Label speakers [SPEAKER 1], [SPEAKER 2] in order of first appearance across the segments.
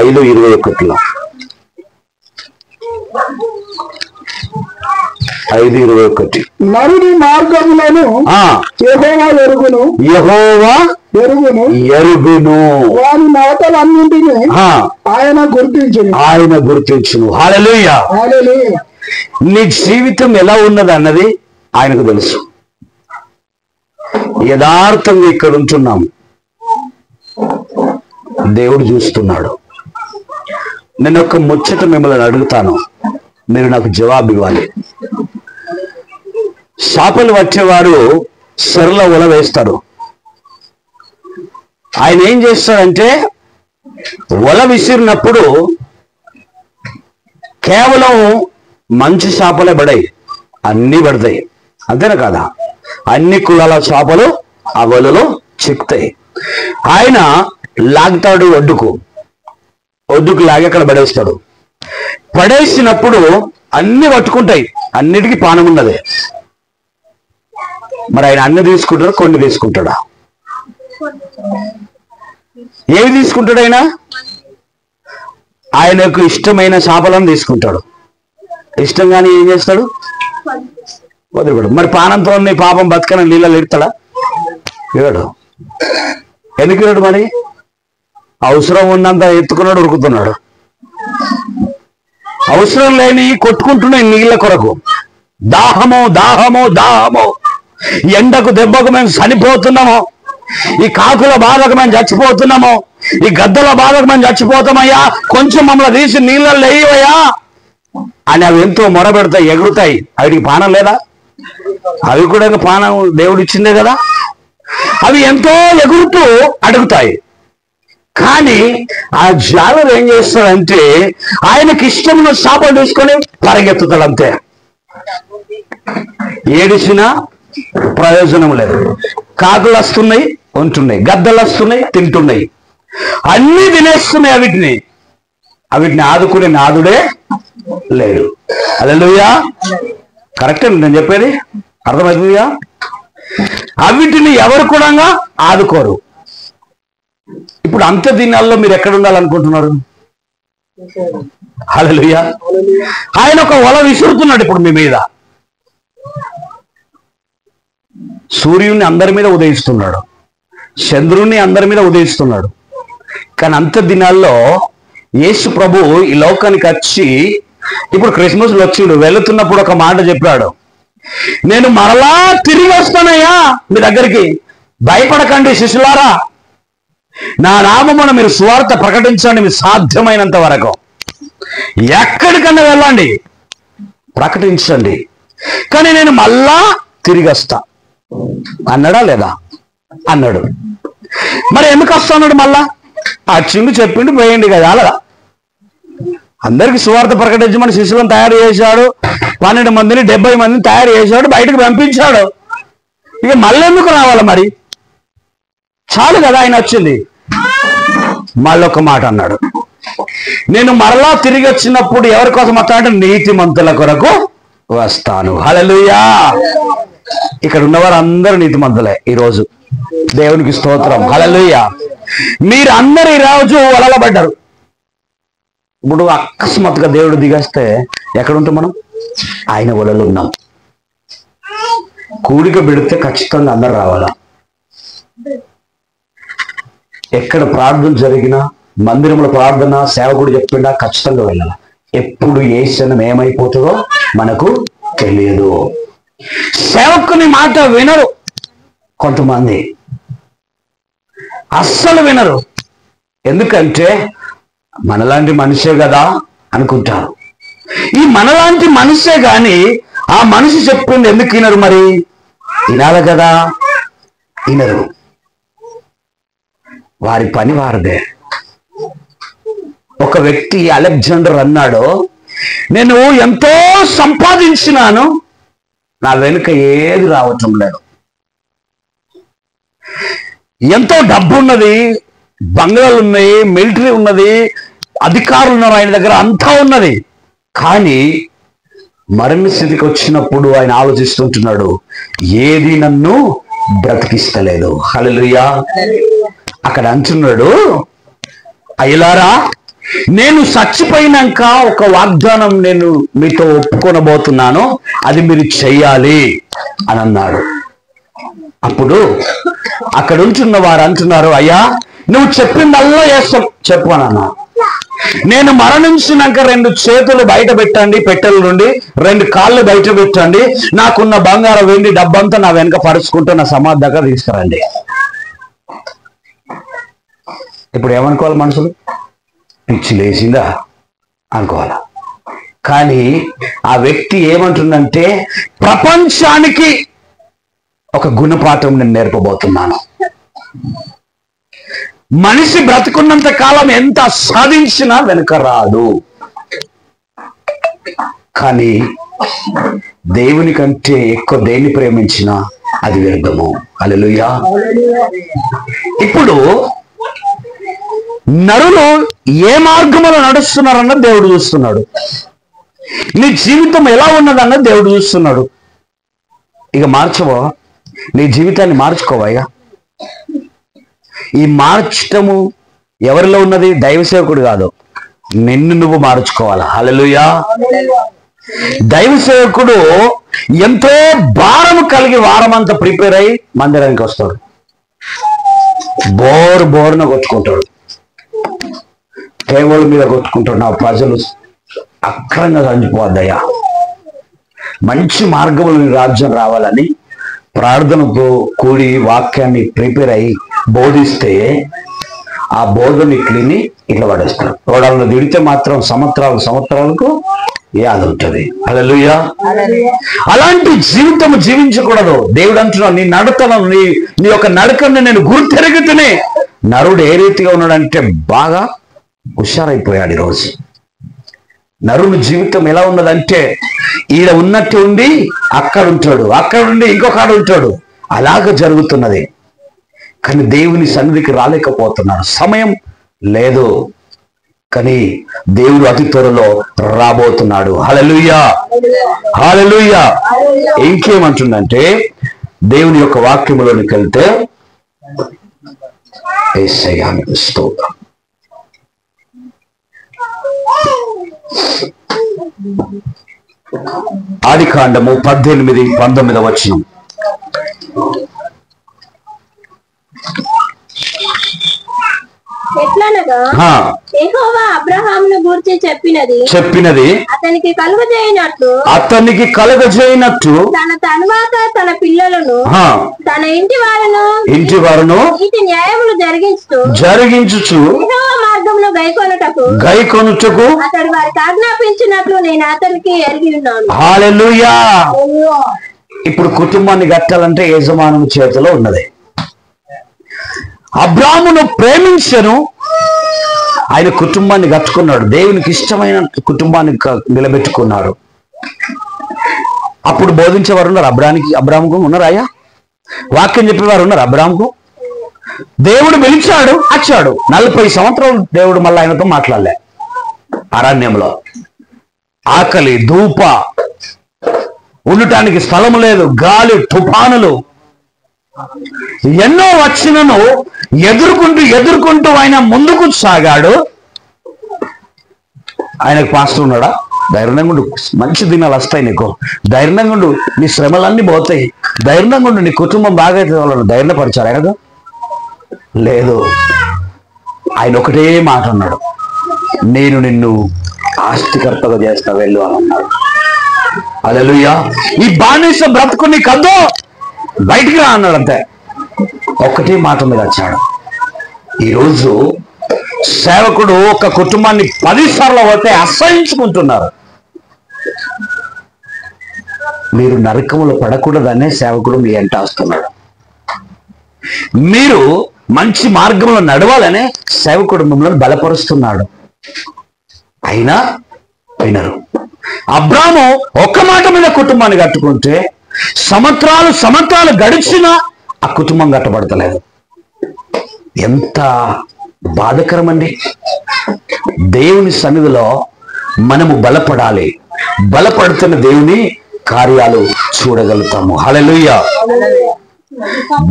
[SPEAKER 1] 5:21. 5:21.
[SPEAKER 2] నరుని మార్గములను యెహోవా ఎరుగును, వారి మాటలన్నింటినీ ఆయన గుర్తించును.
[SPEAKER 1] హల్లెలూయా. నీ జీవితం ఎలా ఉన్నది అన్నది ఆయనకు తెలుసు. యథార్థంగా ఇక్కడ ఉంటున్నాం, దేవుడు చూస్తున్నాడు. నేను ఒక ముచ్చట మిమ్మల్ని అడుగుతాను, మీరు నాకు జవాబు ఇవ్వాలి. చేపలు పట్టేవాడు సరళ వల వేస్తాడు. ఆయన ఏం చేస్తాడంటే వల విసిరినప్పుడు కేవలం మంచి చేపలే పడాయి, అన్నీ పడతాయి. అంతేనా కాదా? అన్ని కులాల చేపలు ఆ వలలో చిక్కుతాయి. ఆయన లాగుతాడు, ఒడ్డుకు లాగి అక్కడ పడేస్తాడు. పడేసినప్పుడు అన్ని పట్టుకుంటాయి, అన్నిటికీ పానం ఉన్నది. మరి ఆయన అన్ని తీసుకుంటాడా, కొన్ని తీసుకుంటాడా? ఏవి తీసుకుంటాడు? ఆయనకు ఇష్టమైన చేపలను తీసుకుంటాడు. ఇష్టం కానీ ఏం చేస్తాడు? వదిలిపెడు. మరి పానంతో పాపం బతకని నీళ్ళలో ఎడతాడా? ఇవ్వడు. ఎందుకు ఇవ్వడు? మరి అవసరం ఉన్నంత ఎత్తుకున్నాడు, ఉరుకుతున్నాడు. అవసరం లేని కొట్టుకుంటున్నాయి నీళ్ళ కొరకు. దాహము దాహము దాహము, ఎండకు దెబ్బకు మేము చనిపోతున్నాము, ఈ కాకుల బాధకు మేము చచ్చిపోతున్నాము, ఈ గద్దల బాధకు మేము చచ్చిపోతామయ్యా, కొంచెం మమ్మల్ని తీసి నీళ్ళల్లో వేయవయ్యా అని అవి ఎంతో మొరబెడతాయి, ఎగురుతాయి. వాటికి పానం లేదా? అవి కూడా పానం దేవుడు ఇచ్చిందే కదా. అవి ఎంతో ఎగురుతూ అడుగుతాయి. కానీ ఆ జాలరు ఏం చేస్తాడంటే ఆయనకి ఇష్టమైన చేపలు తీసుకొని పరిగెత్తుతాడు. అంతే. ఏడిసినా ప్రయోజనం లేదు. కాకులు వస్తున్నాయి, ఉంటున్నాయి, గద్దలు వస్తున్నాయి, తింటున్నాయి, అన్ని తినేస్తున్నాయి. అవిటిని ఆదుకునే నాదుడే లేడు. హల్లెలూయా. కరెక్టే నేను చెప్పేది, అర్థమవుతుందిగా? అవిటిని ఎవరు కూడా ఆదుకోరు. ఇప్పుడు అంత దినాల్లో మీరు ఎక్కడ ఉండాలనుకుంటున్నారు? హల్లెలూయా. ఆయన ఒక వల విసురుతున్నాడు ఇప్పుడు మీ మీద. సూర్యుడిని అందరి మీద ఉదయిస్తున్నాడు, చంద్రుణ్ణి అందరి మీద ఉదయిస్తున్నాడు. కానీ అంత దినాల్లో యేసు ప్రభు ఈ లోకానికి వచ్చి, ఇప్పుడు క్రిస్మస్ వచ్చిండు, వెళుతున్నప్పుడు ఒక మాట చెప్పాడు, నేను మరలా తిరిగి వస్తానయ్యా మీ దగ్గరికి, భయపడకండి శిష్యులారా, నా నామమున మీరు సువార్త ప్రకటించండి, మీకు సాధ్యమైనంత వరకు ఎక్కడికన్నా వెళ్ళండి, ప్రకటించండి, కానీ నేను మళ్ళా తిరిగి వస్తా అన్నాడా లేదా? అన్నాడు. మరి ఎందుకు వస్తున్నాడు? మళ్ళా వచ్చిండు, చెప్పిండు, పోయింది కదా. అలా అందరికి సువార్త ప్రకటించమని శిష్యులను తయారు చేశాడు. 12 మందిని 70 మందిని తయారు చేశాడు, బయటకు పంపించాడు. ఇక మళ్ళీ ఎందుకు రావాలి? మరి చాలు కదా ఆయన వచ్చింది. మళ్ళొక మాట అన్నాడు, నేను మరలా తిరిగి వచ్చినప్పుడు ఎవరి కోసం వస్తానంటే నీతిమంతుల కొరకు వస్తాను. హల్లెలూయా. ఇక్కడ ఉన్నవారు అందరూ నీతిమంతులే ఈరోజు. దేవునికి స్తోత్రం. హల్లెలూయా. మీరు అందరు ఈరోజు వలలబడ్డారు. ఇప్పుడు అకస్మాత్తుగా దేవుడు దిగేస్తే ఎక్కడుంటాం మనం? ఆయన వలలో ఉన్నాం. కూడిక పెడితే ఖచ్చితంగా అందరు రావాలా. ఎక్కడ ప్రార్థన జరిగినా, మందిరంలో ప్రార్థన సేవకుడు చెప్పిండా ఖచ్చితంగా వెళ్ళాలి. ఎప్పుడు ఏ క్షణం ఏమైపోతుందో మనకు తెలియదు. సేవకుని మాట వినరు కొంతమంది, అస్సలు వినరు. ఎందుకంటే మనలాంటి మనిషే కదా అనుకుంటారు. ఈ మనలాంటి మనిషే గాని ఆ మనిషి చెప్పింది ఎందుకు వినరు? మరి వినాలి కదా, వినరు. వారి పని వారిదే. ఒక వ్యక్తి అలెగ్జాండర్ అన్నాడు, నేను ఎంతో సంపాదించినాను, నా వెనుక ఏది రావటం లేదు. ఎంతో డబ్బు ఉన్నది, బంగ్లాలు ఉన్నాయి, మిలిటరీ ఉన్నది, అధికారులు ఉన్నారు ఆయన దగ్గర, అంతా ఉన్నది. కానీ మరణ స్థితికి వచ్చినప్పుడు ఆయన ఆలోచిస్తుంటున్నాడు, ఏది నన్ను బ్రతికిస్తలేదు. హల్లెలూయా. అక్కడ అంటున్నాడు, అయ్యలారా నేను చచ్చిపోయినాక ఒక వాగ్దానం నేను మీతో ఒప్పుకొనబోతున్నాను, అది మీరు చెయ్యాలి అని అన్నాడు. అప్పుడు అక్కడ ఉంటున్న వారు అంటున్నారు, అయ్యా నువ్వు చెప్పిందల్లా చేస్తాం, చెప్పు అని అన్నా. నేను మరణించినాక 2 చేతులు బయట పెట్టండి, పెట్టెల నుండి 2 కాళ్ళు బయట పెట్టండి, నాకున్న బంగారం వెండి డబ్బంతా నా వెనక పరుచుకుంటూ నా సమాధి దగ్గర తీసుకురండి. ఇప్పుడు ఏమనుకోవాలి మనుషులు? పిచ్చి లేచిందా అనుకోవాలా. కానీ ఆ వ్యక్తి ఏమంటుందంటే, ప్రపంచానికి ఒక గుణపాఠం నేను నేర్పబోతున్నాను. మనిషి బ్రతుకున్నంత కాలం ఎంత సాధించినా వెనుక రాదు, కానీ దేవుని కంటే ఎక్కువ దేన్ని ప్రేమించినా అది వ్యర్థము. హల్లెలూయా. ఇప్పుడు నరులు ఏ మార్గంలో నడుస్తున్నారన్న దేవుడు చూస్తున్నాడు. నీ జీవితం ఎలా ఉన్నదన్న దేవుడు చూస్తున్నాడు. ఇక మార్చవో, నీ జీవితాన్ని మార్చుకోవా. ఈ మార్చటము ఎవరిలో ఉన్నది? దైవ సేవకుడు కాదు, నిన్ను నువ్వు మార్చుకోవాలా. హల్లెలూయా. దైవ సేవకుడు ఎంతో భారము కలిగి వారమంతా ప్రిపేర్ అయ్యి మందిరానికి వస్తాడు. బోరున కొట్టుకుంటాడు, టేబుల్ మీద కొట్టుకుంటాడు. నా ప్రజలు అక్రంగా చనిపోద్దయ్యా, మంచి మార్గంలో రాజ్యం రావాలని ప్రార్థనతో కూడి వాక్యాన్ని ప్రిపేర్ అయ్యి బోధిస్తే ఆ బోధనిక్లిని ఇట్లా పడేస్తాడు. రోడాలను దిడితే మాత్రం సంవత్సరాలకు యాద ఉంటుంది. హల్లెలూయా. అలాంటి జీవితం జీవించకూడదు. దేవుడు అంటున్నాడు, నీ నడతలను నీ యొక్క నడకను నేను గుర్తెరుగుతూనే. నరుడు ఏ రీతిగా ఉన్నాడంటే బాగా హుషారైపోయాడు ఈరోజు. నరుని జీవితం ఎలా ఉన్నదంటే, ఈడ ఉన్నట్టు ఉండి అక్కడ ఉంటాడు, అక్కడ ఉండి ఇంకొకడు ఉంటాడు. అలాగ జరుగుతున్నది. కానీ దేవుని సన్నిధికి రాలేకపోతున్నారు, సమయం లేదు. కానీ దేవుడు అతి త్వరలో రాబోతున్నాడు. హల్లెలూయా, హల్లెలూయా. ఇంకేమంటుందంటే, దేవుని యొక్క వాక్యములోనికి వెళ్తే, యేసయ్యాకు స్తోత్రం. ఆదికాండము 18:19 వచనం.
[SPEAKER 3] ఎట్లనగా యెహోవా అబ్రహామును గూర్చి చెప్పినది అతనికి కలుగజేయనట్టు తన తరువాత తన పిల్లలను తన ఇంటి వారును ఇంటి న్యాయములు జరిగించుచు యెహోవా మార్గమును గైకొనుటకు అతడు వారికి ఆజ్ఞాపించినట్లు నేను అతనికి ఎరిగి ఉన్నాను.
[SPEAKER 1] హల్లెలూయా. ఇప్పుడు కుటుంబాన్ని కట్టాలంటే యజమానుని చేతిలో ఉన్నది. అబ్రాహామును ప్రేమించను, ఆయన కుటుంబాన్ని కట్టుకున్నాడు, దేవునికి ఇష్టమైన కుటుంబాన్ని నిలబెట్టుకున్నాడు. అప్పుడు బోధించేవారు ఉన్నారు అబ్రాహాముకు ఉన్నారాయా? వాక్యం చెప్పేవారు ఉన్నారు అబ్రాహాముకు? దేవుడు పిలిచాడు, వచ్చాడు. 40 సంవత్సరాలు దేవుడు మళ్ళీ ఆయనతో మాట్లాడలే. అరణ్యంలో ఆకలి, ధూప, ఉండటానికి స్థలము లేదు, గాలి, తుఫానులు ఎన్నో వచ్చినను ఎదుర్కొంటూ ఆయన ముందుకు సాగాడు. ఆయనకు పాస్టర్ ఉన్నాడా? ధైర్యంగా ఉండు, మంచి దినాలు వస్తాయి నీకు, ధైర్యంగా ఉండు, నీ శ్రమలన్నీ పోతాయి, ధైర్యంగా ఉండు, నీ కుటుంబం బాగైతే వాళ్ళని ధైర్యపరిచారు కదా? లేదు. ఆయన ఒకటే మాట అన్నాడు, నేను నిన్ను ఆస్తికర్తగా చేస్తా వెళ్ళు అని అన్నాడు. హల్లెలూయా. ఈ బానిస బ్రతుకు నీకద్దు, బయటికి రా అన్నాడు. అంతే, ఒక్కటే మాట మీద వచ్చాడు. ఈరోజు సేవకుడు ఒక కుటుంబాన్ని 10 సార్లు పోతే అసహించుకుంటున్నారు. మీరు నరకములో పడకూడదనే సేవకుడు మీ వెంట వస్తున్నాడు. మీరు మంచి మార్గంలో నడవాలనే సేవకుడు మిమ్మల్ని బలపరుస్తున్నాడు. అయినా వినరు. అబ్రాము ఒక్క మాట మీద కుటుంబాన్ని కట్టుకుంటే సంవత్సరాలు గడిచినా ఆ కుటుంబం కట్టబడతలేదు. ఎంత బాధకరమండి. దేవుని సన్నిధిలో మనము బలపడాలి. బలపడుతున్న దేవుని కార్యాలు చూడగలుగుతాము. హల్లెలూయా.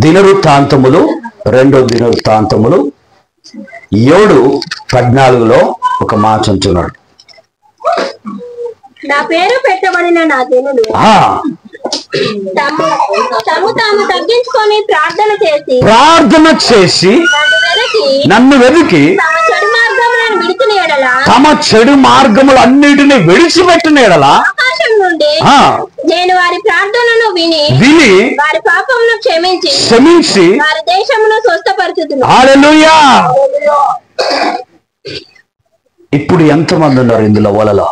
[SPEAKER 1] దినవృత్తాంతములు 2వ దినవృత్తాంతములు 7:14 ఒక మాట అంటున్నాడు,
[SPEAKER 3] నా పేరు పెట్టబడిన నా జనులు తాము తగ్గించుకొని ప్రార్థన చేసి
[SPEAKER 1] నన్ను వెతికి తమ చెడు మార్గములు అన్నిటిని విడిచిపెట్టిన యెడల
[SPEAKER 3] ఆకాశం నుండి నేను వారి ప్రార్థనను విని వారి పాపమును క్షమించి వారి దేశమును స్వస్థపరచుదును.
[SPEAKER 1] హల్లెలూయా. ఇప్పుడు ఎంతమంది ఉన్నారు ఇందులో వలలో?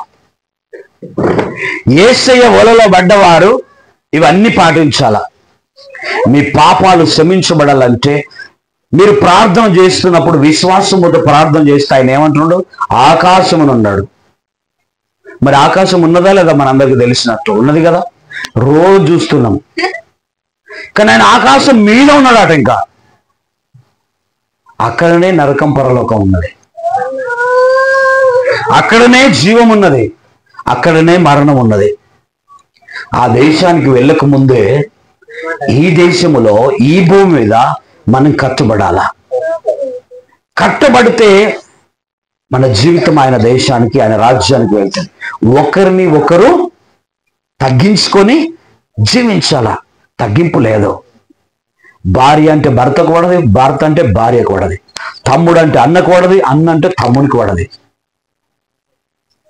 [SPEAKER 1] యేసయ్య వలలో పడ్డవారు ఇవన్నీ పాటించాలా. మీ పాపాలు క్షమించబడాలంటే మీరు ప్రార్థన చేస్తున్నప్పుడు విశ్వాసంతో ప్రార్థన చేస్తే ఆయన ఏమంటున్నాడు? ఆకాశమును ఉన్నాడు. మరి ఆకాశం ఉన్నదా లేదా మనందరికి తెలిసినట్టు ఉన్నది కదా, రోజు చూస్తున్నాం. కానీ ఆయన ఆకాశం మీద ఉన్నాడట. ఇంకా అక్కడనే నరకం పరలోకం ఉన్నది, అక్కడనే జీవం ఉన్నది, అక్కడనే మరణం ఉన్నది. ఆ దేశానికి వెళ్ళక ముందే ఈ దేశములో ఈ భూమి మీద మనం కట్టుబడాలా. కట్టబడితే మన జీవితం ఆయన దేశానికి ఆయన రాజ్యానికి వెళ్తుంది. ఒకరిని ఒకరు తగ్గించుకొని జీవించాలా. తగ్గింపు లేదు. భార్య అంటే భర్తకు కూడదు, భర్త అంటే భార్య కూడదు, తమ్ముడు అంటే అన్న కూడదు, అన్న అంటే తమ్మునికి కూడదు.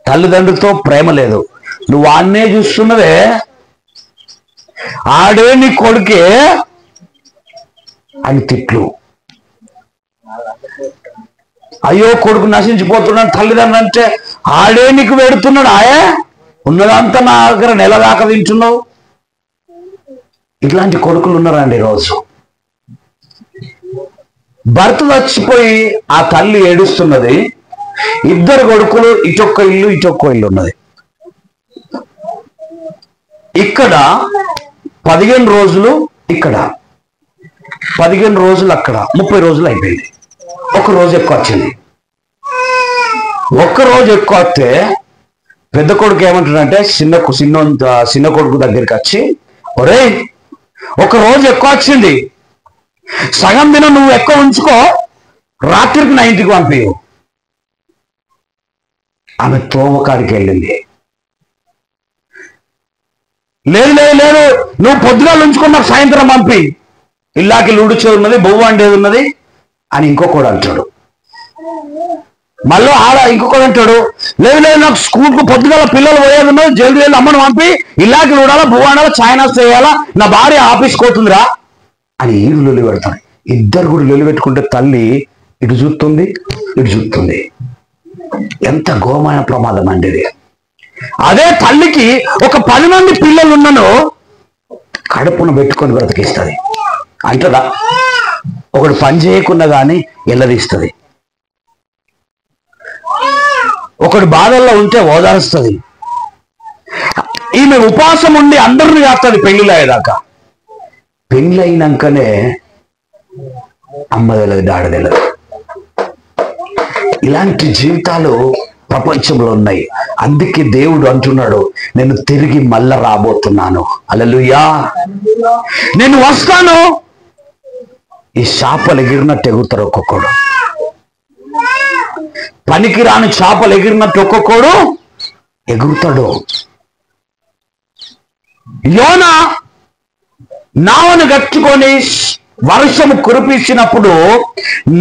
[SPEAKER 1] తల్లిదండ్రులతో ప్రేమ లేదు. నువ్వు అన్నే చూస్తున్నదే, ఆడే నీ కొడుకే అని తిట్లు. అయ్యో కొడుకు నశించిపోతున్నాడు తల్లిదండ్రులు అంటే ఆడే నీకు పెడుతున్నాడు. ఆయే ఉన్నదంతా నా దగ్గర నెల దాకా తింటున్నావు. ఇట్లాంటి కొడుకులు ఉన్నారండి రోజు. భర్త చచ్చిపోయి ఆ తల్లి ఏడుస్తున్నది, ఇద్దరు కొడుకులు, ఇటొక్క ఇల్లు ఇటొక్క ఇల్లు ఉన్నది. ఇక్కడ 15 రోజులు, ఇక్కడ 15 రోజులు, అక్కడ 30 రోజులు అయిపోయింది. ఒక రోజు ఎక్కువ వచ్చింది. ఒక్క రోజు ఎక్కువ వస్తే పెద్ద కొడుకు ఏమంటాడంటే చిన్న కొడుకు దగ్గరికి వచ్చి, ఒరే ఒక రోజు ఎక్కువ వచ్చింది, సగం దినం నువ్వు ఎక్కువ ఉంచుకో, రాత్రికి నా ఇంటికి పంపియు. ఆమె తోమకాడికి వెళ్ళింది. లేదు లేదు లేదు, నువ్వు పొద్దుగాలు ఉంచుకున్న సాయంత్రం పంపి, ఇల్లాకి లూడిచే ఉన్నది, బొవ్వు అండేది ఉన్నది అని ఇంకొకడు అంటాడు. మళ్ళీ ఆడ ఇంకొకడు అంటాడు, లేదు లేదు నాకు స్కూల్కు పొద్దుగాల పిల్లలు పోయేది ఉన్నది, జల్దీ వెళ్ళి అమ్మను పంపి, ఇల్లాకి లూడాలా, బొవ్వు అండాలా, ఛాయ్ నాస్తా చేయాలా, నా భార్య ఆఫీస్కి పోతుందిరా అని ఈడు లొల్లి పెడతాడు. ఇద్దరు కూడా లొల్లి పెట్టుకుంటే తల్లి ఇటు చూస్తుంది, ఇటు చూస్తుంది. ఎంత ఘోరమైన ప్రమాదం అండి ఇది. అదే తల్లికి ఒక 10 మంది పిల్లలు ఉన్నను కడుపును పెట్టుకొని బ్రతికిస్తుంది. అంటదా? ఒకడు పని చేయకుండా కానీ ఎల్లదీస్తుంది. ఒకడు బాధల్లో ఉంటే ఓదారుస్తుంది. ఈమె ఉపవాసం ఉండి అందరిని కాస్తుంది పెళ్లిళ్ళు అయ్యేదాకా. పెళ్లి అయినాకనే అమ్మ తెలియదు, డాడ తెలియదు. ఇలాంటి జీవితాలు ప్రపంచంలో ఉన్నాయి. అందుకే దేవుడు అంటున్నాడు, నేను తిరిగి మళ్ళా రాబోతున్నాను. హల్లెలూయా. నేను వస్తాను. ఈ చేపలు ఎగిరినట్టు ఎగురుతారు ఒక్కొక్కడు. పనికి రాని చేపలు ఎగిరినట్టు ఒక్కొక్కడు ఎగురుతాడు. యోనా నావను కట్టుకొని వర్షము కురిపించినప్పుడు,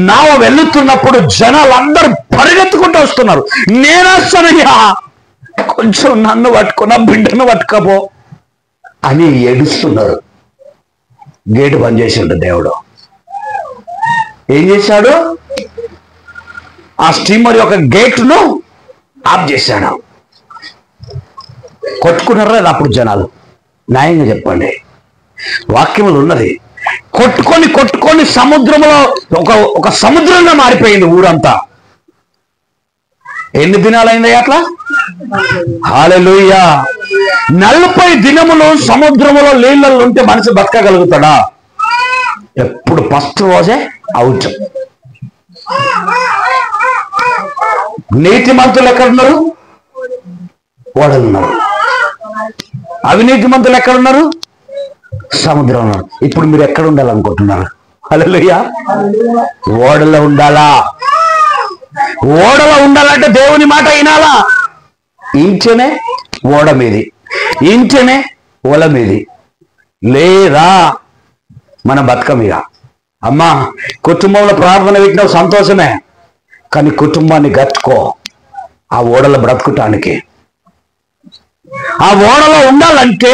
[SPEAKER 1] నావ వెళుతున్నప్పుడు జనాలందరూ పరిగెత్తుకుంటూ వస్తున్నారు. నేనొస్తానయ్యా, కొంచెం నన్ను పట్టుకున్నా, బిడ్డను పట్టుకపో అని ఏడుస్తున్నారు. గేటు బంద్ చేసిండు దేవుడు. ఏం చేశాడు? ఆ స్టీమర్ యొక్క గేట్ను ఆఫ్ చేశాడు. కొట్టుకున్నారా అప్పుడు జనాలు? న్యాయంగా చెప్పండి. వాక్యములు ఉన్నది. కొట్టుకొని సముద్రంలో ఒక సముద్రంగా మారిపోయింది ఊరంతా. ఎన్ని దినాలైంది అట్లా? హల్లెలూయా. 40 దినములు సముద్రంలో నీళ్ళల్లో ఉంటే మనిషి బతకగలుగుతాడా? ఎప్పుడు ఫస్ట్ రోజే అవుట్. నీతి మంతులు ఎక్కడున్నారు? ఓడలున్నారు. అవినీతి మంతులు ఎక్కడున్నారు? సముద్రం ఉన్నారు. ఇప్పుడు మీరు ఎక్కడ ఉండాలనుకుంటున్నారు? హల్లెలూయా. ఓడలో ఉండాలా? ఓడలో ఉండాలంటే దేవుని మాట వినాలా. ఇంటనే ఓడ మీది, ఇంటనే ఓల మీది, లేదా మన బతకమిగ. అమ్మా, కుటుంబంలో ప్రార్థన పెట్టిన సంతోషమే, కానీ కుటుంబాన్ని గట్టుకో ఆ ఓడలో బ్రతుకుటానికి. ఆ ఓడలో ఉండాలంటే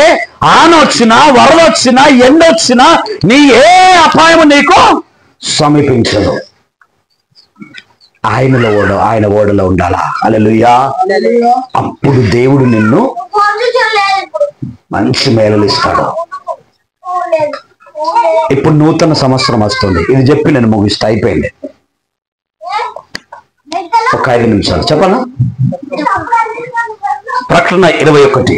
[SPEAKER 1] ఆనొచ్చినా, వరదొచ్చినా, ఎండొచ్చినా నీ ఏ అపాయం నీకు సమీపించదు. ఆయన ఓడలో ఉండాలా. హల్లెలూయా. అప్పుడు దేవుడు నిన్ను మంచి మేళలు ఇస్తాడు. ఇప్పుడు నూతన సంవత్సరం వస్తుంది. ఇది చెప్పి నేను ముగిస్తా, అయిపోయింది. ఒక 5 నిమిషాలు చెప్పనా. ప్రకటన 21.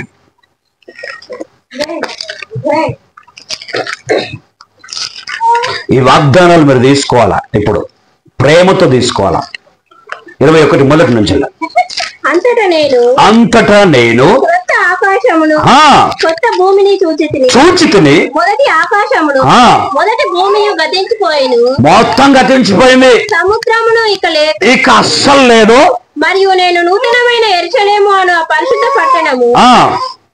[SPEAKER 1] ఈ వాగ్దానాలు మీరు తీసుకోవాలా, ఇప్పుడు ప్రేమతో తీసుకోవాలా. 21 మొదటి నుంచి. అంతటా నేను
[SPEAKER 3] కొత్త ఆకాశమును కొత్త భూమిని
[SPEAKER 1] చూచితిని.
[SPEAKER 3] మొదటి ఆకాశమును మొదటి భూమిని గతించిపోయిను,
[SPEAKER 1] మొత్తం గతించిపోయింది.
[SPEAKER 3] సముద్రమును
[SPEAKER 1] ఇక అస్సలు లేదు.
[SPEAKER 3] మరియు నేను నూతనమైన యెరూషలేము అను పరిశుద్ధ పట్టణము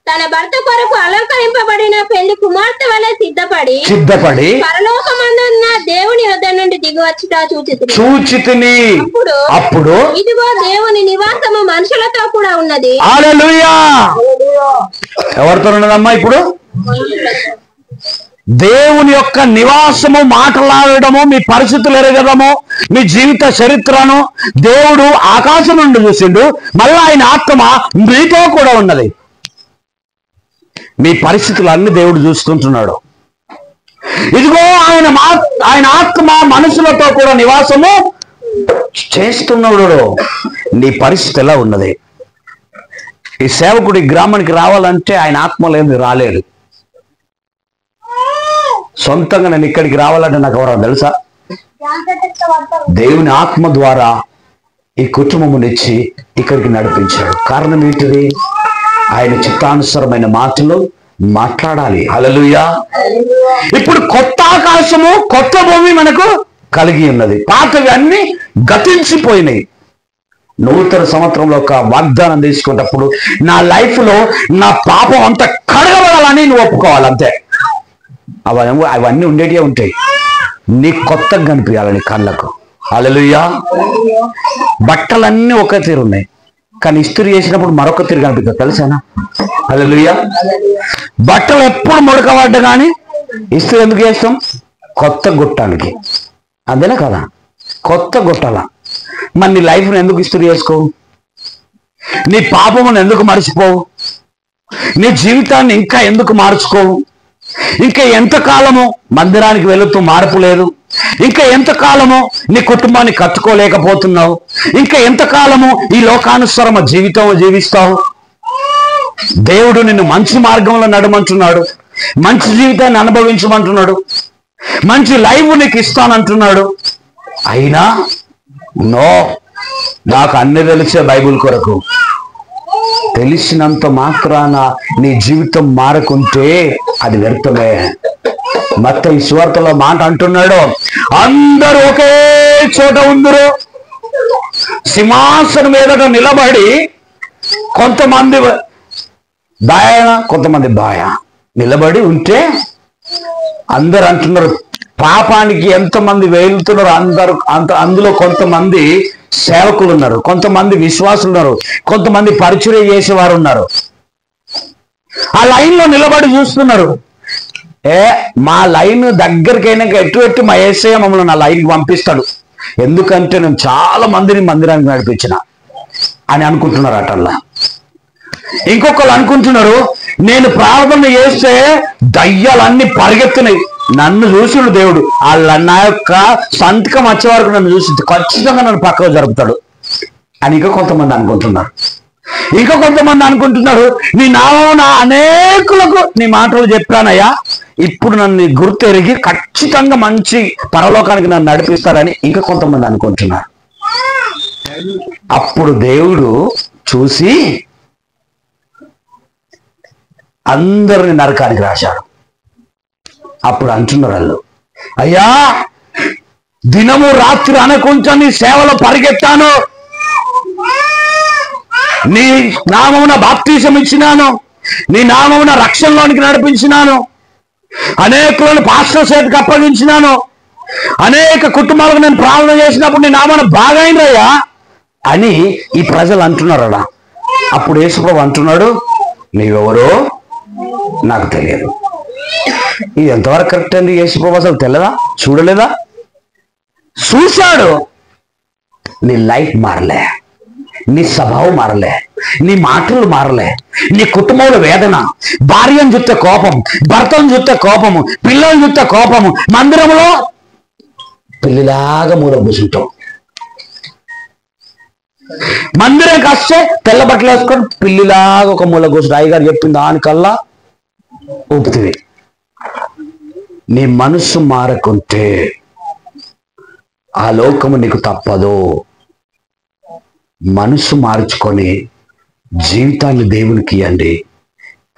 [SPEAKER 3] తన భర్త కొరకు అలంకరింపబడిన పెళ్లి కుమార్తె వలె సిద్ధపడి పరలోకమందున్న దేవుని వద్ద నుండి దిగివచ్చుట చూచితిని. అప్పుడు ఇదిగో దేవుని నివాసము మనుషులతో కూడా ఉన్నది.
[SPEAKER 1] హల్లెలూయా. ఎవరితో ఉన్నదమ్మా ఇప్పుడు? దేవుని యొక్క నివాసము, మాట్లాడడము, మీ పరిస్థితులు ఎరగడము, మీ జీవిత చరిత్రను దేవుడు ఆకాశం నుండి చూసిండు. మళ్ళీ ఆయన ఆత్మ మీతో కూడా ఉన్నది. మీ పరిస్థితులన్నీ దేవుడు చూసుకుంటున్నాడు. ఇదిగో ఆయన ఆత్మ మనుషులతో కూడా నివాసము చేస్తున్నాడు. నీ పరిస్థితి ఎలా ఉన్నది? ఈ సేవకుడి గ్రామానికి రావాలంటే ఆయన ఆత్మ లేదు, రాలేడు. సొంతంగా నేను ఇక్కడికి రావాలంటే నాకు ఎవరో తెలుసా? దేవుని ఆత్మ ద్వారా ఈ కుటుంబమునిచ్చి ఇక్కడికి నడిపించాడు. కారణం ఏంటిది? ఆయన చిత్తానుసారమైన మాటలు మాట్లాడాలి. హల్లెలూయా. ఇప్పుడు కొత్త ఆకాశము, కొత్త భూమి మనకు కలిగి ఉన్నది. పాతవి అన్ని గతించిపోయినాయి. నూతన సంవత్సరంలో ఒక వాగ్దానం తీసుకున్నప్పుడు నా లైఫ్ లో నా పాపం అంతా కడగబడాలని నువ్వు ఒప్పుకోవాలి. అంతే. అవన్నీ ఉండేటివే ఉంటాయి. నీ కొత్తగా కనిపించాలని కళ్ళకు. హల్లెలూయా. బట్టలన్నీ ఒక తీరు ఉన్నాయి, కానీ ఇస్త్రీ చేసినప్పుడు మరొక తీరు కనిపిస్తుంది. తెలుసానా? హల్లెలూయా. బట్టలు ఎప్పుడు ముడకబడ్డ కానీ ఇస్త్రీ ఎందుకు చేస్తాం? కొత్త గుట్టానికి. అంతేనా కదా? కొత్త గుట్టాల. మరి నీ లైఫ్ను ఎందుకు ఇస్త్రీ చేసుకోవు? నీ పాపమును ఎందుకు మర్చిపోవు? నీ జీవితాన్ని ఇంకా ఎందుకు మార్చుకోవు? ఇంకా ఎంతకాలము మందిరానికి వెళుతూ మార్పు లేదు? ఇంకా ఎంతకాలము నీ కుటుంబాన్ని కట్టుకోలేకపోతున్నావు? ఇంకా ఎంతకాలము ఈ లోకానుసరమ జీవితం జీవిస్తావు? దేవుడు నిన్ను మంచి మార్గంలో నడమంటున్నాడు, మంచి జీవితాన్ని అనుభవించమంటున్నాడు, మంచి లైఫ్ నీకు ఇస్తానంటున్నాడు. అయినా నో, నాకు అన్ని తెలిసే బైబిల్ కొరకు. తెలిసినంత మాత్రాన నీ జీవితం మారకుంటే అది వ్యర్థమే. మత్తయి సువార్తలో మాట అంటున్నాడు, అందరూ ఒకే చోట ఉందరు, సింహాసనం మీద నిలబడి కొంతమంది దాయన కొంతమంది బాయ నిలబడి ఉంటే అందరు అంటున్నారు, పాపానికి ఎంతమంది వెళ్తున్నారు అందరు. అందులో కొంతమంది సేవకులు ఉన్నారు, కొంతమంది విశ్వాసులు ఉన్నారు, కొంతమంది పరిచర్య చేసేవారు ఉన్నారు. ఆ లైన్ లో నిలబడి చూస్తున్నారు. మా లైన్ దగ్గరికైనా ఎటు మా యేసయ్య మమ్మల్ని నా లైన్కి పంపిస్తాడు, ఎందుకంటే నేను చాలా మందిని మందిరానికి నడిపించిన అని అనుకుంటున్నారు. అటల్లా ఇంకొకరు అనుకుంటున్నారు, నేను ప్రార్థన చేస్తే దయ్యాలన్నీ పరిగెత్తున్నాయి, నన్ను చూసిడు దేవుడు, వాళ్ళ నా యొక్క సంతకం వచ్చే వరకు నన్ను చూసి ఖచ్చితంగా నన్ను పక్కకు జరుపుతాడు అని ఇంకా కొంతమంది అనుకుంటున్నారు. ఇంకా కొంతమంది అనుకుంటున్నారు, నీ నామమున అనేకులకు నీ మాటలు చెప్పానయ్యా, ఇప్పుడు నన్ను గుర్తెరిగి ఖచ్చితంగా మంచి పరలోకానికి నన్ను నడిపిస్తారని ఇంకా కొంతమంది అనుకుంటున్నారు. అప్పుడు దేవుడు చూసి అందరిని నరకానికి రాశాడు. అప్పుడు అంటున్నారు వాళ్ళు, అయ్యా దినము రాత్రి అనకుంటా నీ సేవలో పరిగెత్తాను, నీ నామమున బాప్తిసం ఇచ్చినాను, నీ నామమున రక్షణలోనికి నడిపించినాను, అనేకులను పాస్టర్ చేతికి అప్పగించినాను, అనేక కుటుంబాలకు నేను ప్రార్థన చేసినప్పుడు నీ నామన బాగైందయ్యా అని ఈ ప్రజలు అంటున్నారడా. అప్పుడు యేసుప్రభు అంటున్నాడు, నీవెవరో నాకు తెలియదు. ఇది ఎంతవరకు కరెక్ట్ అండి? యేసుప్రభు అసలు తెలియదా? చూడలేదా? చూశాడు. నీ లైఫ్ మారలే, నీ స్వభావం మారలే, నీ మాటలు మారలే, నీ కుటుంబంలో వేదన, భార్యను చూస్తే కోపం, భర్తను చూస్తే కోపము, పిల్లలను చూస్తే కోపము, మందిరంలో పిల్లిలాగా మూల కూర్చుంటాం. మందిరంకి వస్తే తెల్ల బట్టలు వేసుకొని పిల్లిలాగా ఒక మూల కూర్చుంటాం. అయ్యగారు చెప్పింది దానికల్లా ఊపుతుంది. నీ మనస్సు మారకుంటే ఆ లోకము నీకు తప్పదు. మనస్సు మార్చుకొని జీవితాన్ని దేవునికి ఇవ్వండి,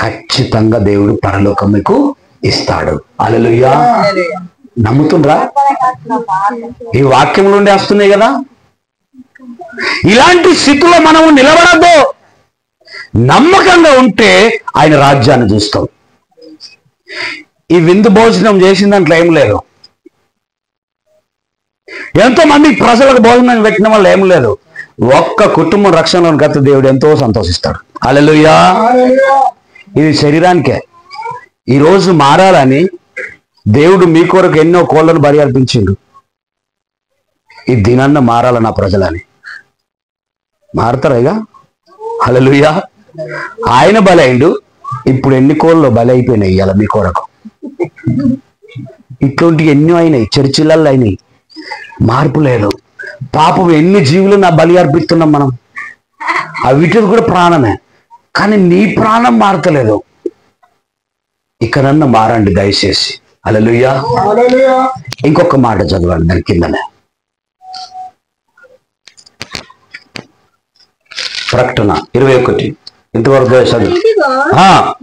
[SPEAKER 1] ఖచ్చితంగా దేవుడు పరలోకం మీకు ఇస్తాడు. హల్లెలూయా. నమ్ముతుండ్రా? ఈ వాక్యం నుండి వస్తున్నాయి కదా. ఇలాంటి స్థితిలో మనము నిలబడద్దు. నమ్మకంగా ఉంటే ఆయన రాజ్యాన్ని చూస్తాం. ఈ విందు భోజనం చేసిన దాంట్లో ఏం లేదు. ఎంతో మంది ప్రజలకు భోజనం పెట్టిన వాళ్ళు ఏం లేదు. ఒక్క కుటుంబం రక్షణలోని గత దేవుడు ఎంతో సంతోషిస్తాడు. హల్లెలూయా. ఇది శరీరానికే. ఈరోజు మారాలని దేవుడు మీ కొరకు ఎన్నో కోళ్లను బలి అర్పించిండు. ఈ దినాన్న మారాల నా ప్రజలని. మారతారా ఇక? హల్లెలూయా. ఆయన బలైండు. ఇప్పుడు ఎన్ని కోళ్ళు బలి అయిపోయినాయి ఇవాళ మీ కొరకు. ఇటువంటి ఎన్నో అయినాయి, చర్చిలల్లో అయినాయి. మార్పు లేదు. పాపం ఎన్ని జీవులు నా బలి అర్పిస్తున్నాం మనం. అవిటిది కూడా ప్రాణమే, కానీ నీ ప్రాణం మారతలేదు. ఇక్కడన్నా మారండి దయచేసి. హల్లెలూయా. ఇంకొక మాట చదవండి దాని కిందనే. ప్రకటన 21 ఇంతవరకు చదువు.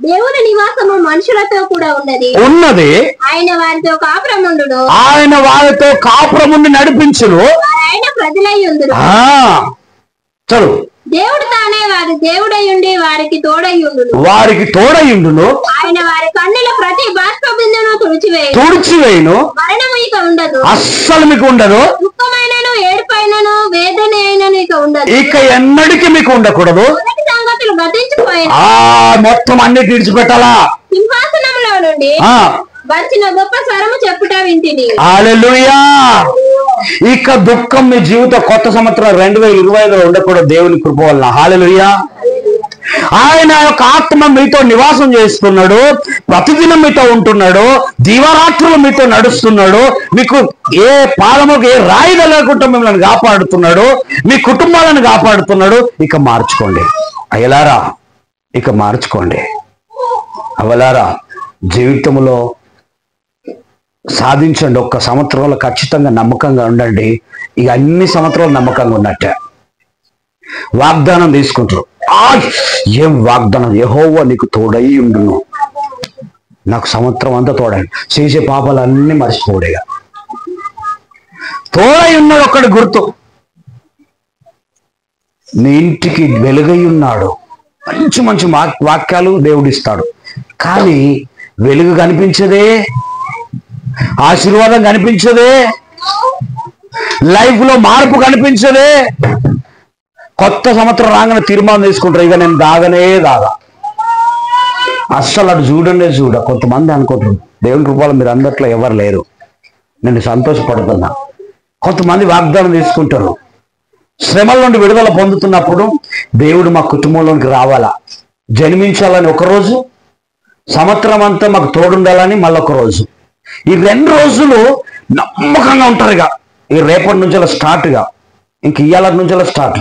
[SPEAKER 3] దేవుని నివాసము మనుషులతో కూడా ఉన్నది. ఆయన వారితో కాపురముండును.
[SPEAKER 1] ఆయన వారితో కాపురముండి నడిపించును.
[SPEAKER 3] ఆయన ప్రజలయ్యుందురు.
[SPEAKER 1] చదువు.
[SPEAKER 3] దేవుడు తానే వారి దేవుడయ్యుండి వారికి
[SPEAKER 1] తోడయ్యుండును.
[SPEAKER 3] ఆయన వారి కన్నుల ప్రతి బాష్ప బిందును
[SPEAKER 1] తుడిచివేయును.
[SPEAKER 3] మరణము ఇక ఉండదు.
[SPEAKER 1] అస్సలు మీకు ఉండదు.
[SPEAKER 3] దుఃఖమైనను ఏడుపైనను వేదన అయినను ఇక ఉండదు.
[SPEAKER 1] ఇక ఎన్నడికి మీకు ఉండకూడదు.
[SPEAKER 3] మొదటి సంగతులు గతించిపోయాయి.
[SPEAKER 1] మొత్తం అన్ని విడిచిపెట్టాలా.
[SPEAKER 3] సింహాసనంలో నుండి వచ్చిన గొప్ప స్వరము చెప్పుట వింటిని.
[SPEAKER 1] హల్లెలూయా. ఇక దుఃఖం మీ జీవిత కొత్త సంవత్సరం 2025లో ఉండకూడదు దేవుని కృప వలన. హల్లెలూయా. ఆయన యొక్క ఆత్మ మీతో నివాసం చేస్తున్నాడు, ప్రతిదినం మీతో ఉంటున్నాడు, దీవరాత్రులు మీతో నడుస్తున్నాడు, మీకు ఏ పాదముకు ఏ రాయి తగలకుండా మిమ్మల్ని కాపాడుతున్నాడు, మీ కుటుంబాలను కాపాడుతున్నాడు. ఇక మార్చుకోండి అయ్యలారా, ఇక మార్చుకోండి అవలారా. జీవితంలో సాధించండి. ఒక్క సంవత్సరంలో ఖచ్చితంగా నమ్మకంగా ఉండండి. ఇక అన్ని సంవత్సరాలు నమ్మకంగా ఉన్నట్టే. వాగ్దానం తీసుకుంటారు. ఏం వాగ్దానం? యెహోవా నీకు తోడై ఉండును. నాకు సంవత్సరం అంతా తోడండి. చేసే పాపాలన్నీ మర్చిపోడేగా. తోడై ఉన్నాడు ఒక్కడి గుర్తు. నీ ఇంటికి వెలుగై ఉన్నాడు. మంచి మంచి వాక్యాలు దేవుడిస్తాడు. కానీ వెలుగు కనిపించదే, ఆశీర్వాదం కనిపించదే, లైఫ్ లో మార్పు కనిపించదే. కొత్త సంవత్సరం రాగానే తీర్మానం తీసుకుంటారు, ఇక నేను దాగనే దాగా. అస్సలు అటు చూడండి చూడ. కొంతమంది అనుకుంటారు దేవుని కృపలో మీరు అందట్లో ఎవరు లేరు, నేను సంతోషపడుతున్నా. కొంతమంది వాగ్దానం తీసుకుంటారు. శ్రమల నుండి విడుదల పొందుతున్నప్పుడు దేవుడు మా కుటుంబంలోనికి రావాలా, జన్మించాలని ఒకరోజు, సంవత్సరం అంతా మాకు తోడుండాలని మళ్ళొక రోజు. ఈ 2 రోజులు నమ్మకంగా ఉంటారు. ఇక ఈ రేపటి నుంచి స్టార్ట్గా, ఇంక ఇవాళ నుంచి స్టార్ట్.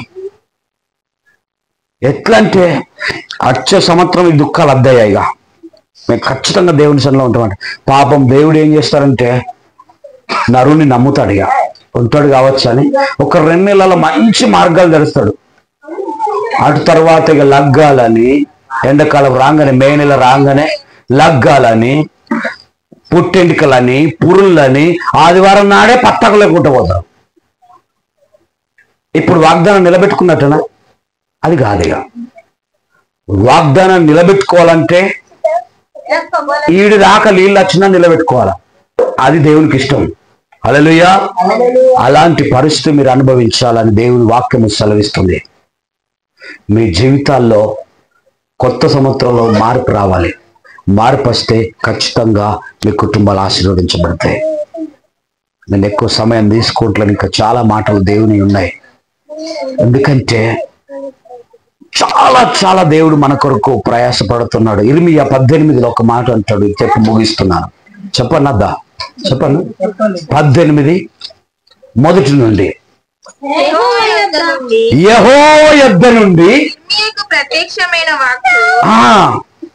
[SPEAKER 1] ఎట్లా అంటే వచ్చే సంవత్సరం ఈ దుఃఖాలు అద్దయ్యాయి. ఇక మేము ఖచ్చితంగా దేవుని సన్నిలో ఉంటామంట. పాపం దేవుడు ఏం చేస్తారంటే నరుని నమ్ముతాడు, ఇక ఉంటాడు కావచ్చు అని ఒక 2 నెలల మంచి మార్గాలు తెరుస్తాడు. అటు తర్వాత ఇక లగ్గాలని, ఎండాకాలం రాగానే మే నెల రాగానే లగ్గాలని, పుట్టెంటికలని పురుళ్ళని ఆదివారం నాడే పట్టకు లేకుండా పోతారు. ఇప్పుడు వాగ్దానం నిలబెట్టుకున్నట్టనా? అది కాదుగా. వాగ్దానం నిలబెట్టుకోవాలంటే ఈడి దాకా నీళ్ళు వచ్చినా నిలబెట్టుకోవాలా. అది దేవునికి ఇష్టం. హల్లెలూయా. అలాంటి పరిస్థితి మీరు అనుభవించాలని దేవుని వాక్యము సెలవిస్తుంది. మీ జీవితాల్లో కొత్త సంవత్సరంలో మార్పు రావాలి. మార్పు వస్తే ఖచ్చితంగా మీ కుటుంబాలు ఆశీర్వదించబడతాయి. నేను ఎక్కువ సమయం తీసుకుంటాను, ఇంకా చాలా మాటలు దేవుని ఉన్నాయి. ఎందుకంటే చాలా చాలా దేవుడు మన కొరకు ప్రయాసపడుతున్నాడు. ఇర్మియా 18 ఒక మాట అంటాడు, చెప్పి ముగిస్తున్నాను. చెప్పన్నద్దా? చెప్పండి. 18 మొదటి నుండి. యెహోవా యొద్ద నుండి
[SPEAKER 3] ప్రత్యక్షమైన వాక్కు,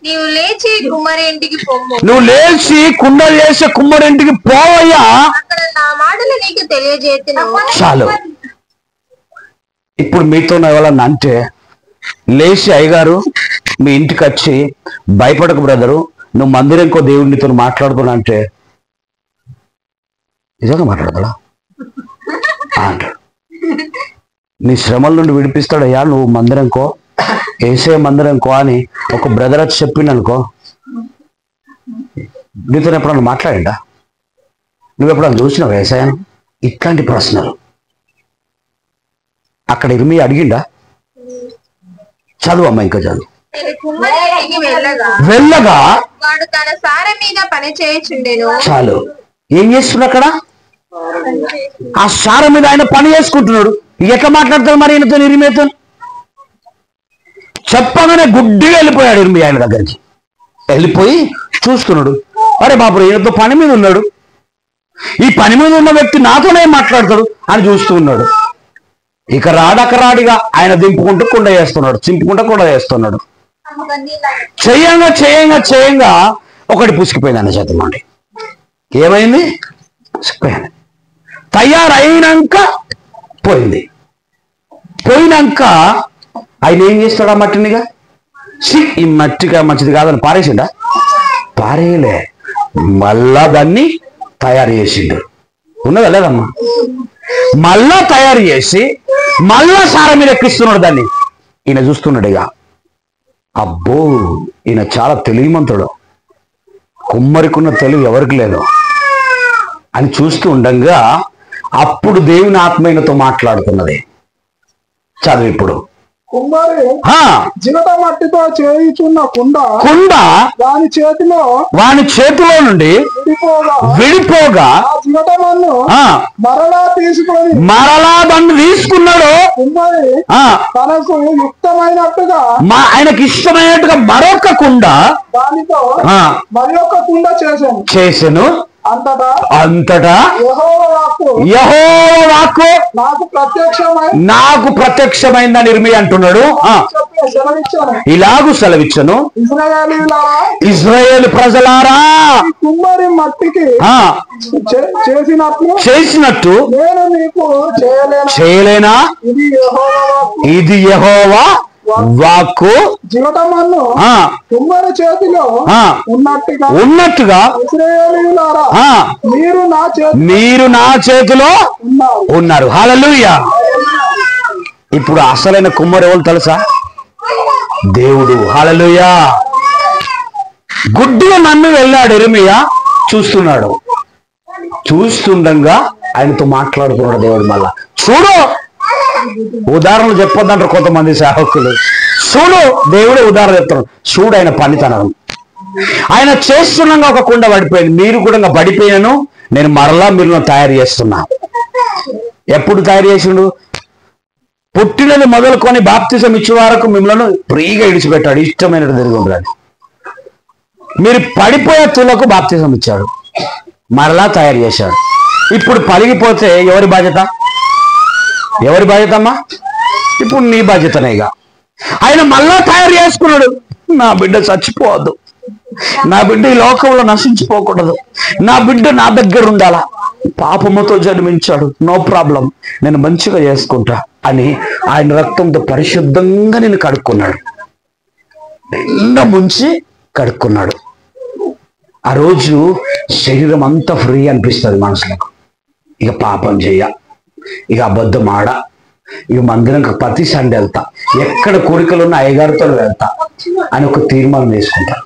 [SPEAKER 3] నువ్వు లేచి కుమ్మరింటికి పొమ్ము.
[SPEAKER 1] నువ్వు లేచి కుండ చేసే కుమ్మరింటికి పోవయ్యా,
[SPEAKER 3] అక్కడ నా మాటలు నీకు తెలియజేతును.
[SPEAKER 1] చాలు. ఇప్పుడు మీతో ఎవరన్నా అంటే లేచి అయ్యగారు మీ ఇంటికి వచ్చి భయపడకు బ్రదరు, నువ్వు మందిరంకో దేవుడితో మాట్లాడుతున్నా అంటే నిజంగా మాట్లాడతాడా అంటాడు. నీ శ్రమల నుండి విడిపిస్తాడయ్యా, నువ్వు మందిరంకో ఏసే మందిరంకో అని ఒక బ్రదర్ వచ్చి చెప్పిండు అనుకో, నీతో ఎప్పుడన్నా మాట్లాడిండా? నువ్వు ఎప్పుడన్నా చూసినావు ఏసాయని? ఇట్లాంటి ప్రశ్నలు అక్కడ ఇర్మియా అడిగిండా? చదువు అమ్మ, ఇంకా చదువు. వెళ్ళగా
[SPEAKER 3] వాడు తన సార మీద పని చేయుచుండెను.
[SPEAKER 1] చాలు. ఏం చేస్తున్నా అక్కడ? ఆ సార మీద ఆయన పని చేసుకుంటున్నాడు. ఎట్లా మాట్లాడతాడు మరి ఈయనతో, ఇర్మియాతో? చెప్పగానే గుడ్డిగా వెళ్ళిపోయాడు ఇర్మియా ఆయన దగ్గరికి. వెళ్ళిపోయి చూస్తున్నాడు, అరే బాబు ఈయనతో పని మీద ఉన్నాడు, ఈ పని మీద ఉన్న వ్యక్తి నాతోనే మాట్లాడతాడు అని చూస్తూ ఉన్నాడు. ఇక రాడిగా ఆయన దింపుకుంటూ కుండ చేస్తున్నాడు, చింపుకుంటూ కుండ చేస్తున్నాడు. చేయంగా ఒకటి పుసికిపోయింది అన్న చేతుల నుండి. ఏమైంది? పుసికిపోయాను. తయారైనాక పోయినాక ఆయన ఏం చేస్తాడు? ఆ మట్టినిగా ఈ మట్టిగా మంచిది కాదని పారేసిండా? పారేయలే, మళ్ళా దాన్ని తయారు చేసిండు. ఉన్నదా లేదమ్మా? మళ్ళా తయారు చేసి మళ్ళా సార మీద ఎక్కిస్తున్నాడు దాన్ని. ఈయన చూస్తున్నాడు, ఇక అబ్బో ఈయన చాలా తెలివిమంతుడు, కుమ్మరికున్న తెలివి ఎవరికి లేదు అని చూస్తూ ఉండగా అప్పుడు దేవుని ఆత్మీయతతో మాట్లాడుతున్నది. చదువు ఇప్పుడు.
[SPEAKER 2] కుమ్మరి జిగట మట్టితో చేయుచున్న కుండ వాని చేతిలో నుండి విడిపోగా మరలా దాన్ని తీసుకున్నాడు.
[SPEAKER 1] తనకు యుక్తమైనట్టుగా ఆయనకి ఇష్టమైనట్టుగా మరొక కుండ
[SPEAKER 2] దానితో మరి ఒక కుండ
[SPEAKER 1] చేసెను. అంతటా యెహోవా వాక్కు నాకు ప్రత్యక్షమైందని ఇర్మియా అంటున్నాడు. ఇలాగు సెలవిచ్చను, ఇశ్రాయేలు ప్రజలారా,
[SPEAKER 2] కుమ్మరి మట్టికి
[SPEAKER 1] చేసినట్టు చేయలేనా? ఇది యెహోవా వాక్కు.
[SPEAKER 2] కుమ్మరి చేతిలో
[SPEAKER 1] ఉన్నట్టుగా మీరు నా చేతిలో ఉన్నారు. హల్లెలూయా. ఇప్పుడు అసలైన కుమ్మరి ఎవరు తెలుసా? దేవుడు. హల్లెలూయా. గుడ్డిగా నన్ను వెళ్ళాడు ఇర్మియా, చూస్తున్నాడు. చూస్తుండగా ఆయనతో మాట్లాడుతున్నాడు దేవుడు. మళ్ళా చూడు, ఉదాహరణలు చెప్పొద్దంటారు కొంతమంది సేవకులు. చూడు, దేవుడే ఉదాహరణ చెప్తున్నాడు. చూడు ఆయన పనితనం. ఆయన చేస్తుండగా ఒక కుండ పడిపోయింది, మీరు కూడా పడిపోయాను, నేను మరలా మీరు తయారు చేస్తున్నా. ఎప్పుడు తయారు చేసిండు? పుట్టినది మొదలుకొని బాప్తిజం ఇచ్చే వరకు మిమ్మల్ని ఫ్రీగా ఇడిచిపెట్టాడు, ఇష్టమైనట్టు తిరిగి ఉంటాడు. మీరు పడిపోయే తులకు బాప్తిజం ఇచ్చాడు, మరలా తయారు చేశాడు. ఇప్పుడు పలిగిపోతే ఎవరి బాధ్యత? ఎవరి బాధ్యత అమ్మా? ఇప్పుడు నీ బాధ్యతనేగా. ఆయన మళ్ళా తయారు చేసుకున్నాడు. నా బిడ్డ చచ్చిపోవద్దు, నా బిడ్డ ఈ లోకంలో నశించిపోకూడదు, నా బిడ్డ నా దగ్గర ఉండాలా, పాపముతో జన్మించాడు, నో ప్రాబ్లం, నేను మంచిగా చేసుకుంటా అని ఆయన రక్తంతో పరిశుద్ధంగా నేను కడుక్కున్నాడు, నిండా ముంచి కడుక్కున్నాడు. ఆ రోజు శరీరం అంతా ఫ్రీ అనిపిస్తుంది మనసులకు. ఇక పాపం చెయ్య, ఇక అబద్ధం ఆడ, ఇక మందిరం ప్రతి సండే వెళ్తా, ఎక్కడ కోరికలున్న అయ్యగారితో వెళ్తా అని ఒక తీర్మానం వేసుకుంటారు.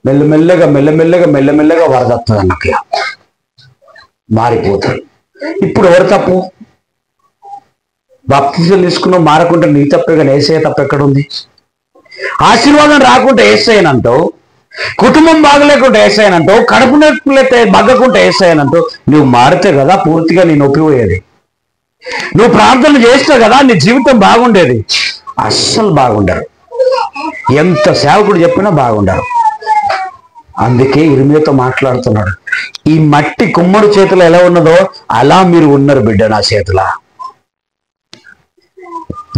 [SPEAKER 1] మెల్లమెల్లగా మెల్లమెల్లగా మెల్లమెల్లగా వరదత్తది అన్నకి మారిపోతారు. ఇప్పుడు ఎవరు తప్పు? బాప్తిజం తీసుకున్నావు మారకుంటే నీ తప్పే, కానీ యేసయ్య తప్పు ఎక్కడుంది? ఆశీర్వాదం రాకుంటే యేసయ్యనంటావు, కుటుంబం బాగలేకుంటే యేసయ్యనంటావు, కడుపు నొప్పి బగ్గకుంటే యేసయ్యనంటావు. నువ్వు మారితే కదా పూర్తిగా నీ నొప్పి పోయేది. నువ్వు ప్రార్థన చేస్తే కదా నీ జీవితం బాగుండేది. అస్సలు బాగుండరు. ఎంత సేవకుడు చెప్పినా బాగుండరు. అందుకే ఇర్మీయాతో మాట్లాడుతున్నాడు, ఈ మట్టి కుమ్మడి చేతిలో ఎలా ఉన్నదో అలా మీరు ఉన్నారు బిడ్డ నా చేతిలో.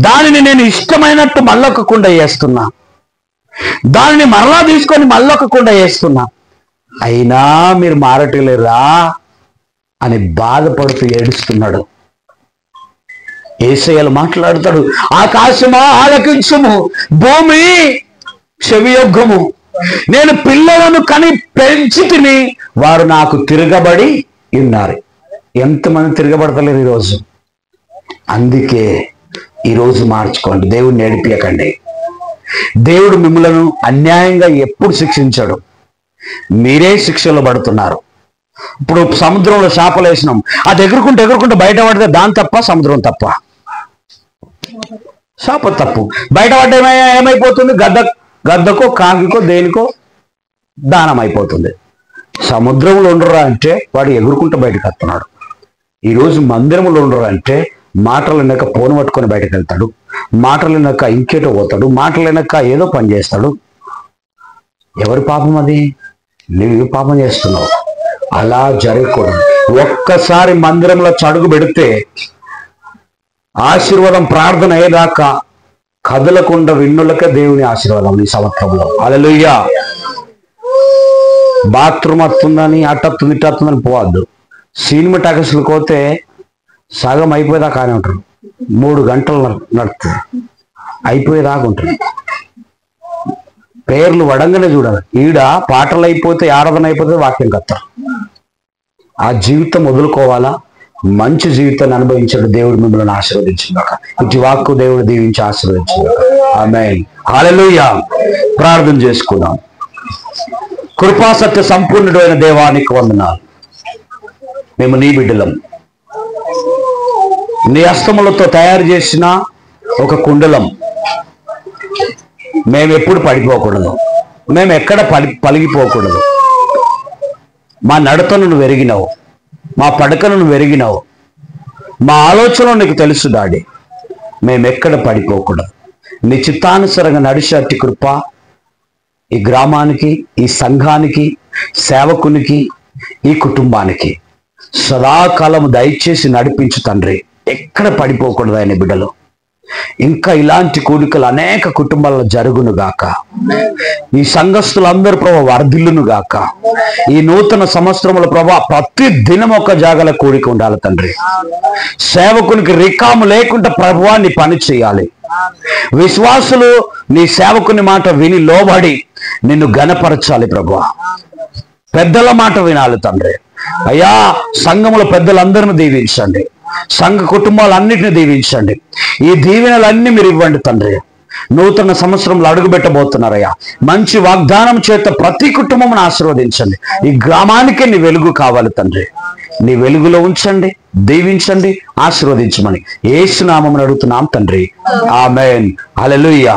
[SPEAKER 1] దానిని నేను ఇష్టమైనట్టు మళ్ళొక కుండ చేస్తున్నా, దానిని మరలా తీసుకొని మళ్ళొక కుండ చేస్తున్నా, అయినా మీరు మారటలేరా అని బాధపడుతూ ఏడుస్తున్నాడు. యేసయ్య మాట్లాడతాడు, ఆకాశమా ఆలకించుము, భూమి చెవియొగ్గము, నేను పిల్లలను కని పెంచి తిని వారు నాకు తిరగబడి ఉన్నారు. ఎంతమంది తిరగబడతలేరు ఈరోజు? అందుకే ఈరోజు మార్చుకోండి, దేవుడిని ఏడిపియకండి. దేవుడు మిమ్మలను అన్యాయంగా ఎప్పుడు శిక్షించాడు? మీరే శిక్షలో పడుతున్నారు. ఇప్పుడు సముద్రంలో చేపలు వేసినాం, అది ఎగురుకుంటూ ఎగురుకుంటూ బయట పడితే దాని తప్ప సముద్రం తప్ప? చేప తప్పు. బయట పడ్డ ఏమైపోతుంది? గద్దకో కాకికో దేనికో దానం అయిపోతుంది. సముద్రంలో ఉండరా అంటే వాడు ఎగురుకుంటూ బయటకు వస్తున్నాడు. ఈరోజు మందిరంలో ఉండరా అంటే మాటలు వినక ఫోన్ పట్టుకొని బయటకు వెళ్తాడు, మాటలు వినక ఇంకేటో పోతాడు, మాటలు వినక ఏదో పని చేస్తాడు. ఎవరి పాపం అది? నువ్వు పాపం చేస్తున్నావు. అలా జరగకూడదు. ఒక్కసారి మందిరంలో చడుగు పెడితే ఆశీర్వాదం ప్రార్థన అయ్యేదాకా కదలకుండా విన్నులకే దేవుని ఆశీర్వాదం ఈ సంవత్సరంలో. హల్లెలూయా. బాత్రూమ్ వస్తుందని అట్టొస్తుంది ఇట్టొస్తుందని పోవద్దు. సినిమా టాకీస్లకు పోతే సగం అయిపోయేదాకా కానీ ఉంటారు. 3 గంటలు నడుస్తుంది, అయిపోయేదాకా ఉంటుంది. పేర్లు వడంగానే చూడాలి. ఈడ పాటలు అయిపోతే ఆరాధన అయిపోతే వాక్యం కత్తారు. ఆ జీవితం వదులుకోవాలా? మంచి జీవితాన్ని అనుభవించాడు దేవుడు మిమ్మల్ని ఆశీర్వదించుగాక. ఇటు వాక్కు దేవుడు దీవించి ఆశీర్వదించుగాక. ఆమేన్. హల్లెలూయా. ప్రార్థన చేసుకుందాం. కృపాసత్య సంపూర్ణుడు అయిన దేవానికి వందనాలు. మేము నీ బిడ్డలం, నీ హస్తములతో తయారు చేసిన ఒక కుండలం. మేము ఎప్పుడు పడిపోకూడదు, మేము ఎక్కడ పలిగిపోకూడదు. మా నడతను నువ్వు ఎరిగినావు, మా పడకను నువ్వు ఎరిగినావు, మా ఆలోచనలు నీకు తెలుసు డాడీ. మేము ఎక్కడ పడిపోకూడదు. నీ చిత్తానుసారంగా నడిచే అట్టి కృప ఈ గ్రామానికి, ఈ సంఘానికి, సేవకునికి, ఈ కుటుంబానికి సదాకాలం దయచేసి నడిపించు తండ్రి. ఎక్కడ పడిపోకూడదు ఆయన బిడ్డలు. ఇంకా ఇలాంటి కూడికలు అనేక కుటుంబాల్లో జరుగును గాక. ఈ సంఘస్థులందరూ ప్రభు వర్ధిల్లును గాక. ఈ నూతన సంవత్సరంలో ప్రభు ప్రతి దినం ఒక జాగల కూడిక ఉండాలి తండ్రి. సేవకునికి రికాము లేకుండా ప్రభువా నీ పని చేయాలి. విశ్వాసులు నీ సేవకుని మాట విని లోబడి నిన్ను ఘనపరచాలి ప్రభువా. పెద్దల మాట వినాలి తండ్రి. అయ్యా, సంఘముల పెద్దలందరిని దీవించండి, సంఘ కుటుంబాలన్నిటిని దీవించండి. ఈ దీవెనలన్నీ మీరు ఇవ్వండి తండ్రి. నూతన సంవత్సరంలో అడుగుపెట్టబోతున్నారయ్యా. మంచి వాగ్దానం చేత ప్రతి కుటుంబమును ఆశీర్వదించండి. ఈ గ్రామానికి నీ వెలుగు కావాలి తండ్రి. నీ వెలుగులో ఉంచండి, దీవించండి, ఆశీర్వదించమని యేసు నామమున అడుగుతున్నాం తండ్రి. ఆమేన్. హల్లెలూయా.